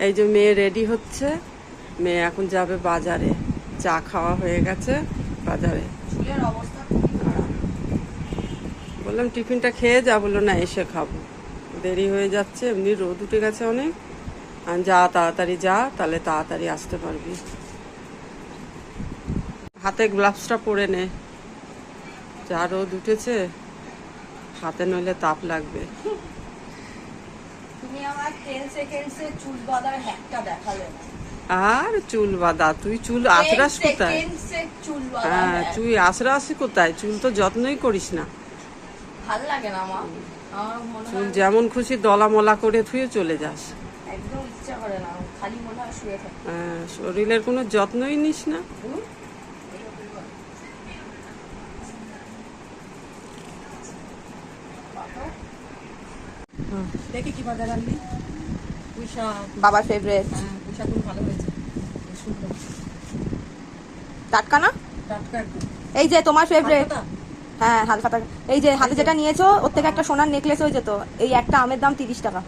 এই যে মেয়ে রেডি হচ্ছে, মেয়ে এখন যাবে বাজারে। চা খাওয়া হয়ে গেছে, বাজারে। বললাম টিফিনটা খেয়ে যা, বললো না এসে খাবো, দেরি হয়ে যাচ্ছে, এমনি রোদ উঠে গেছে অনেক। আর যা তাড়াতাড়ি যা, তাহলে তাড়াতাড়ি আসতে পারবি। হাতে গ্লাভসটা পরে নে, যা রোদ উঠেছে, হাতে নইলে তাপ লাগবে। তুমি আমার 10 সেকেন্ডসে চুল বাঁধার হ্যাকটা দেখালে না। আর চুল বাঁধা, তুই চুল আঁচড়াস কোথায়? হ্যাঁ, তুই আঁচড়াসি কোথায়? চুল তো যত্নই করিস না। ভালো লাগে না মা, আমার মনে চুল হয় যেমন খুশি দলা মলা করে ধুয়ে চলে যাস। একদম ইচ্ছা করে না, খালি মনে হয় শুয়ে থাকি। হ্যাঁ, শরীরের কোনো যত্নই নিস না। দেখি কি বাজার আনলি। পুঁইশাক, বাবার ফেভারিট। পুঁইশাক গুলো ভালো হয়েছে, সুন্দর টাটকা না? টাটকা একদম। এই যে তোমার ফেভারিট। হালকা। হ্যাঁ হালকা টাটকা। এই যে হাতে যেটা নিয়েছো ওর থেকে একটা সোনার নেকলেস হয়ে যেত। এই একটা আমের দাম 30 টাকা,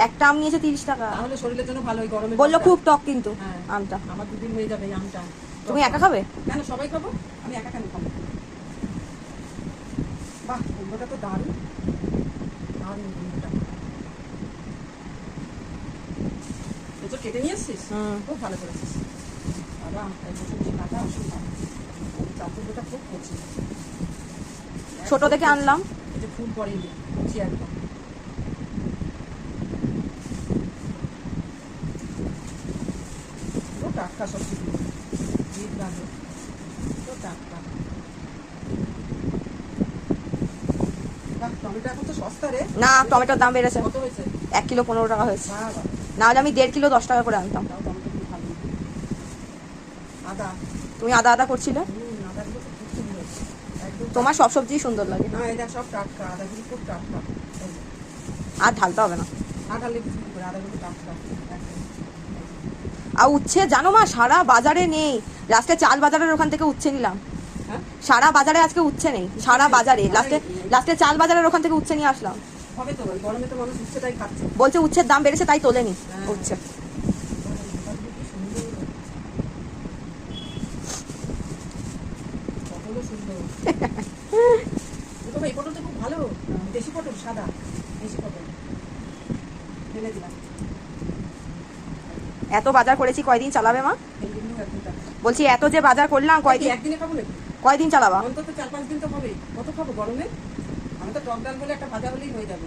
একটা আম নিয়েছে 30 টাকা। তাহলে শরীরের জন্য ভালো, এই গরমে বললো খুব টক কিন্তু হ্যাঁ, আমটা। আমার 2 দিন হয়ে যাবে এই আমটা। তুমি একা খাবে? কেন সবাই খাবো, আমি একা কেন খাবো? বাহ, কুমড়োটা তো দারুণ দারুণ কুমড়োটা। এই তো কেটে নিয়ে এসছিস, খুব ভালো করেছিস বাবা। এই সবজি কাটা অসুবিধা, চাতুর্যটা খুব করছি। ছোট দেখে আনলাম। এই যে ফুল পড়েনি, কুচি একদম। তো টাটকা সবজি, বিট গাজর তো টাটকা। বাহ, টমেটো এখন তো সস্তা রে। না টমেটোর দাম বেড়েছে, কত হয়েছে? 1 কিলো 15 টাকা হয়েছে। বাবা, না হলে আমি 1.5 কিলো 10 টাকা করে আনতাম। তাও টমেটো খুব ভালো। আদা, তুমি আদা আদা করছিলে। আদাগুলো তো খুব সুন্দর একদম। তোমার সব সবজি সুন্দর লাগে। না, এটা সব টাটকা, আদাগুলো খুব টাটকা। এই যে, আর ঢালতে হবে না। আদালে কিছু করে, আদাগুলো টাটকা একদম। আর উচ্ছে জানো মা, সারা বাজারে নেই। লাস্টে চাল বাজারের ওখান থেকে উচ্ছে নিলাম। হ্যাঁ, সারা বাজারে আজকে উচ্ছে নেই, সারা বাজারে। লাস্টে চাল বাজারের ওখান থেকে উচ্ছে নিয়ে আসলাম। হবে তো, ওই গরমে তো মানুষ উচ্ছেটাই খাচ্ছে। বলছে উচ্ছের দাম বেড়েছে তাই তোলেনি উচ্ছে। পটলও সুন্দর। এই পটলটা খুব ভালো, দেশি পটল, সাদা দেশি পটল ঢেলে দিলাম। এত বাজার করেছি, কয়দিন চালাবে মা? ভেন্ডিগুলো একদম টাটকা। বলছি এত যে বাজার করলাম, কয়দিন একদিনে খাবো নাকি? কয়দিন চালাবা? অন্তত 4-5 দিন তো হবে। কত খাবো গরমে? আমি তো টক ডাল বলে একটা ভাজা হলেই হয়ে যাবে।